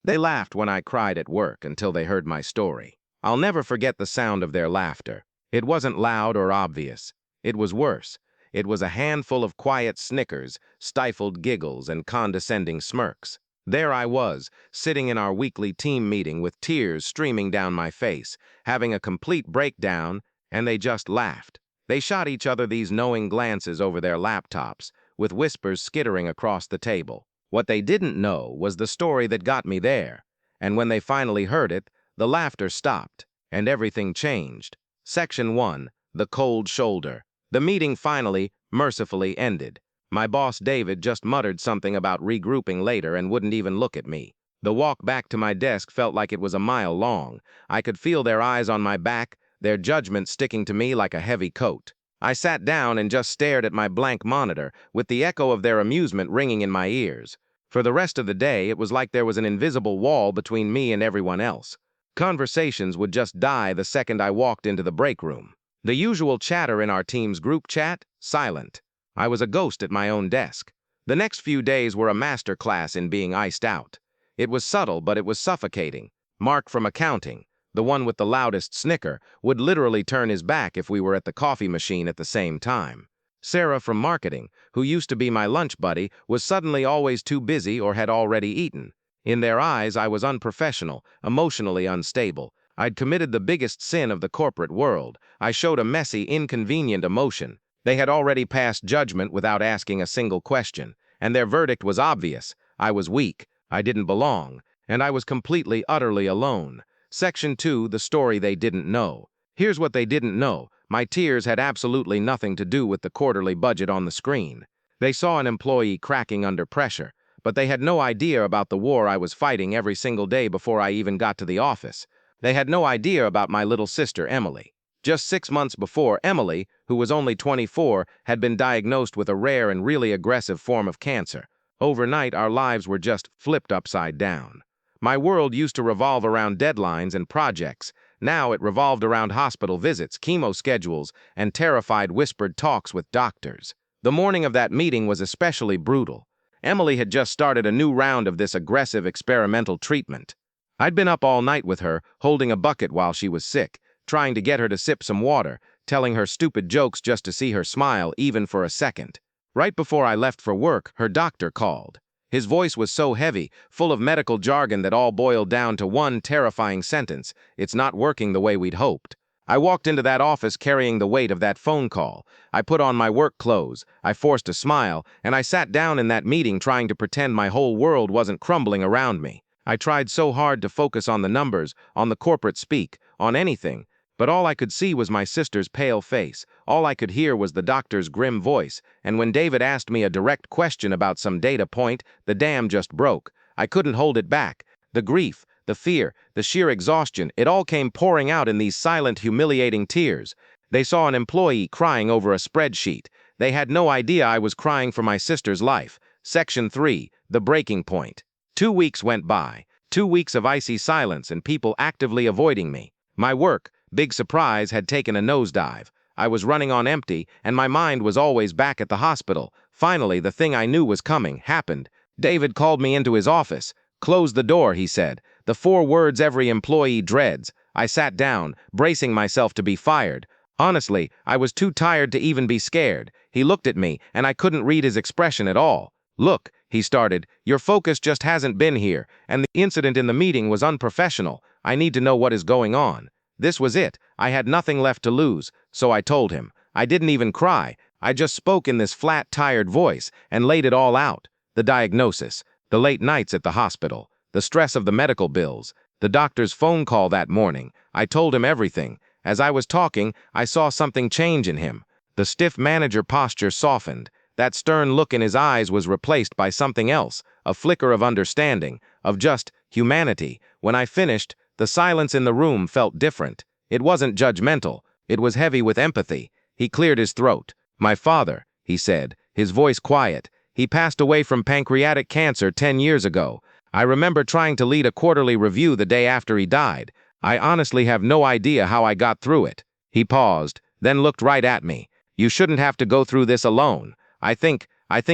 They laughed when I cried at work until they heard my story. I'll never forget the sound of their laughter. It wasn't loud or obvious. It was worse. It was a handful of quiet snickers, stifled giggles, and condescending smirks. There I was, sitting in our weekly team meeting with tears streaming down my face, having a complete breakdown, and they just laughed. They shot each other these knowing glances over their laptops, with whispers skittering across the table. What they didn't know was the story that got me there, and when they finally heard it, the laughter stopped, and everything changed. Section 1, The Cold Shoulder. The meeting finally, mercifully ended. My boss David just muttered something about regrouping later and wouldn't even look at me. The walk back to my desk felt like it was a mile long. I could feel their eyes on my back, their judgment sticking to me like a heavy coat. I sat down and just stared at my blank monitor, with the echo of their amusement ringing in my ears. For the rest of the day, it was like there was an invisible wall between me and everyone else. Conversations would just die the second I walked into the break room. The usual chatter in our team's group chat, silent. I was a ghost at my own desk. The next few days were a master class in being iced out. It was subtle, but it was suffocating. Mark from accounting, the one with the loudest snicker, would literally turn his back if we were at the coffee machine at the same time. Sarah from marketing, who used to be my lunch buddy, was suddenly always too busy or had already eaten. In their eyes, I was unprofessional, emotionally unstable. I'd committed the biggest sin of the corporate world. I showed a messy, inconvenient emotion. They had already passed judgment without asking a single question, and their verdict was obvious. I was weak, I didn't belong, and I was completely, utterly alone. Section 2, The Story They Didn't Know. Here's what they didn't know. My tears had absolutely nothing to do with the quarterly budget on the screen. They saw an employee cracking under pressure, but they had no idea about the war I was fighting every single day before I even got to the office. They had no idea about my little sister, Emily. Just 6 months before, Emily, who was only 24, had been diagnosed with a rare and really aggressive form of cancer. Overnight, our lives were just flipped upside down. My world used to revolve around deadlines and projects. Now it revolved around hospital visits, chemo schedules, and terrified whispered talks with doctors. The morning of that meeting was especially brutal. Emily had just started a new round of this aggressive experimental treatment. I'd been up all night with her, holding a bucket while she was sick, trying to get her to sip some water, telling her stupid jokes just to see her smile, even for a second. Right before I left for work, her doctor called. His voice was so heavy, full of medical jargon that all boiled down to one terrifying sentence: "It's not working the way we'd hoped." I walked into that office carrying the weight of that phone call. I put on my work clothes, I forced a smile, and I sat down in that meeting trying to pretend my whole world wasn't crumbling around me. I tried so hard to focus on the numbers, on the corporate speak, on anything, but all I could see was my sister's pale face. All I could hear was the doctor's grim voice, and when David asked me a direct question about some data point, the dam just broke. I couldn't hold it back. The grief, the fear, the sheer exhaustion, it all came pouring out in these silent, humiliating tears. They saw an employee crying over a spreadsheet. They had no idea I was crying for my sister's life. Section 3, The Breaking Point. 2 weeks went by. 2 weeks of icy silence and people actively avoiding me. My work, big surprise, had taken a nosedive. I was running on empty, and my mind was always back at the hospital. Finally, the thing I knew was coming happened. David called me into his office. "Close the door," he said. The 4 words every employee dreads. I sat down, bracing myself to be fired. Honestly, I was too tired to even be scared. He looked at me, and I couldn't read his expression at all. "Look," he started, "your focus just hasn't been here, and the incident in the meeting was unprofessional. I need to know what is going on." This was it. I had nothing left to lose, so I told him. I didn't even cry. I just spoke in this flat, tired voice and laid it all out. The diagnosis, the late nights at the hospital, the stress of the medical bills, the doctor's phone call that morning. I told him everything. As I was talking, I saw something change in him. The stiff manager posture softened. That stern look in his eyes was replaced by something else, a flicker of understanding, of just humanity. When I finished, the silence in the room felt different. It wasn't judgmental. It was heavy with empathy. He cleared his throat. "My father," he said, his voice quiet. "He passed away from pancreatic cancer 10 years ago. I remember trying to lead a quarterly review the day after he died. I honestly have no idea how I got through it." He paused, then looked right at me. "You shouldn't have to go through this alone. I think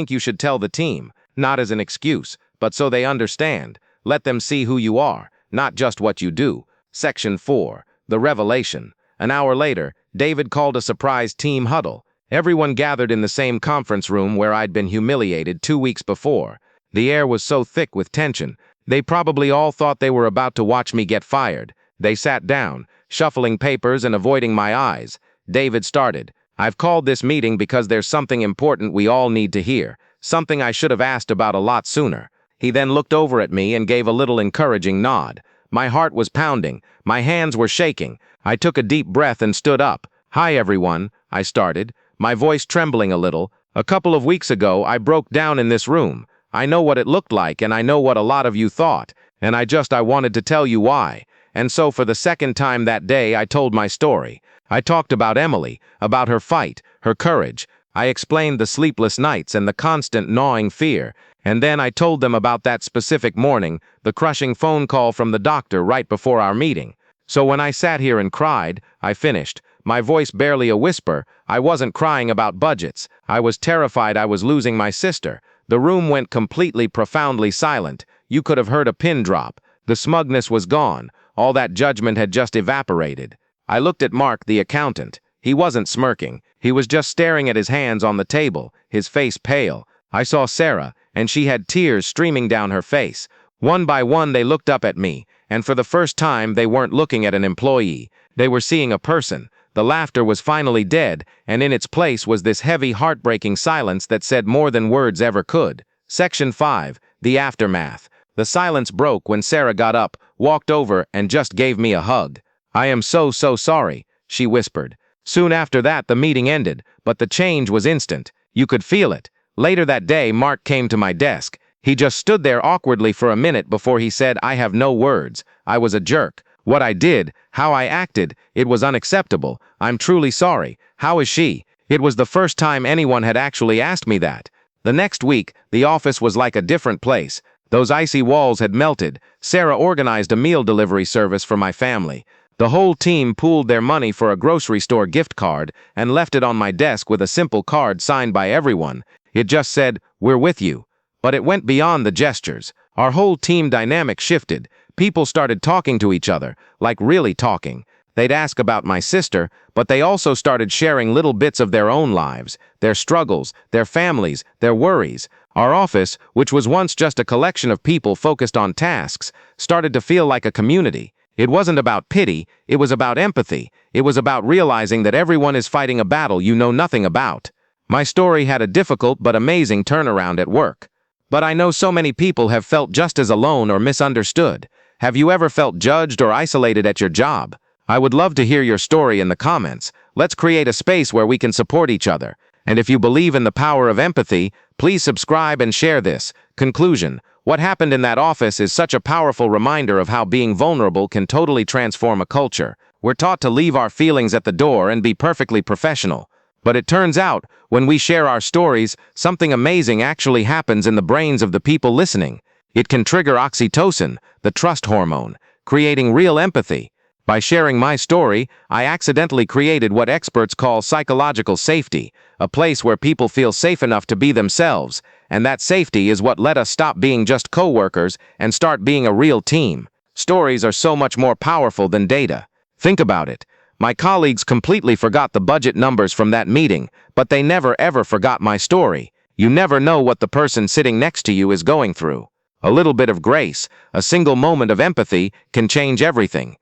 you should tell the team, not as an excuse, but so they understand. Let them see who you are, not just what you do. Section 4. The Revelation. An hour later, David called a surprise team huddle. Everyone gathered in the same conference room where I'd been humiliated 2 weeks before. The air was so thick with tension, they probably all thought they were about to watch me get fired. They sat down, shuffling papers and avoiding my eyes. David started. "I've called this meeting because there's something important we all need to hear, something I should have asked about a lot sooner." He then looked over at me and gave a little encouraging nod. My heart was pounding. My hands were shaking. I took a deep breath and stood up. "Hi, everyone," I started, my voice trembling a little. "A couple of weeks ago, I broke down in this room. I know what it looked like, and I know what a lot of you thought, and I wanted to tell you why." And so for the second time that day, I told my story. I talked about Emily, about her fight, her courage. I explained the sleepless nights and the constant gnawing fear. And then I told them about that specific morning, the crushing phone call from the doctor right before our meeting. So when I sat here and cried, I finished, my voice barely a whisper. I wasn't crying about budgets. I was terrified I was losing my sister. The room went completely, profoundly silent. You could have heard a pin drop. The smugness was gone. All that judgment had just evaporated. I looked at Mark, the accountant. He wasn't smirking. He was just staring at his hands on the table, his face pale. I saw Sarah, and she had tears streaming down her face. One by one they looked up at me, and for the first time they weren't looking at an employee. They were seeing a person. The laughter was finally dead, and in its place was this heavy, heartbreaking silence that said more than words ever could. Section 5. The Aftermath. The silence broke when Sarah got up, walked over, and just gave me a hug. "I am so sorry," she whispered. Soon after that, the meeting ended, but the change was instant. You could feel it. Later that day, Mark came to my desk. He just stood there awkwardly for a minute before he said, "I have no words. I was a jerk. What I did, how I acted, it was unacceptable. I'm truly sorry. How is she?" It was the first time anyone had actually asked me that. The next week, the office was like a different place. Those icy walls had melted. Sarah organized a meal delivery service for my family. The whole team pooled their money for a grocery store gift card and left it on my desk with a simple card signed by everyone. It just said, "We're with you." But it went beyond the gestures. Our whole team dynamic shifted. People started talking to each other, like really talking. They'd ask about my sister, but they also started sharing little bits of their own lives, their struggles, their families, their worries. Our office, which was once just a collection of people focused on tasks, started to feel like a community. It wasn't about pity, it was about empathy. It was about realizing that everyone is fighting a battle you know nothing about. My story had a difficult but amazing turnaround at work. But I know so many people have felt just as alone or misunderstood. Have you ever felt judged or isolated at your job? I would love to hear your story in the comments. Let's create a space where we can support each other. And if you believe in the power of empathy, please subscribe and share this. Conclusion: what happened in that office is such a powerful reminder of how being vulnerable can totally transform a culture. We're taught to leave our feelings at the door and be perfectly professional. But it turns out, when we share our stories, something amazing actually happens in the brains of the people listening. It can trigger oxytocin, the trust hormone, creating real empathy. By sharing my story, I accidentally created what experts call psychological safety, a place where people feel safe enough to be themselves, and that safety is what let us stop being just coworkers and start being a real team. Stories are so much more powerful than data. Think about it. My colleagues completely forgot the budget numbers from that meeting, but they never ever forgot my story. You never know what the person sitting next to you is going through. A little bit of grace, a single moment of empathy, can change everything.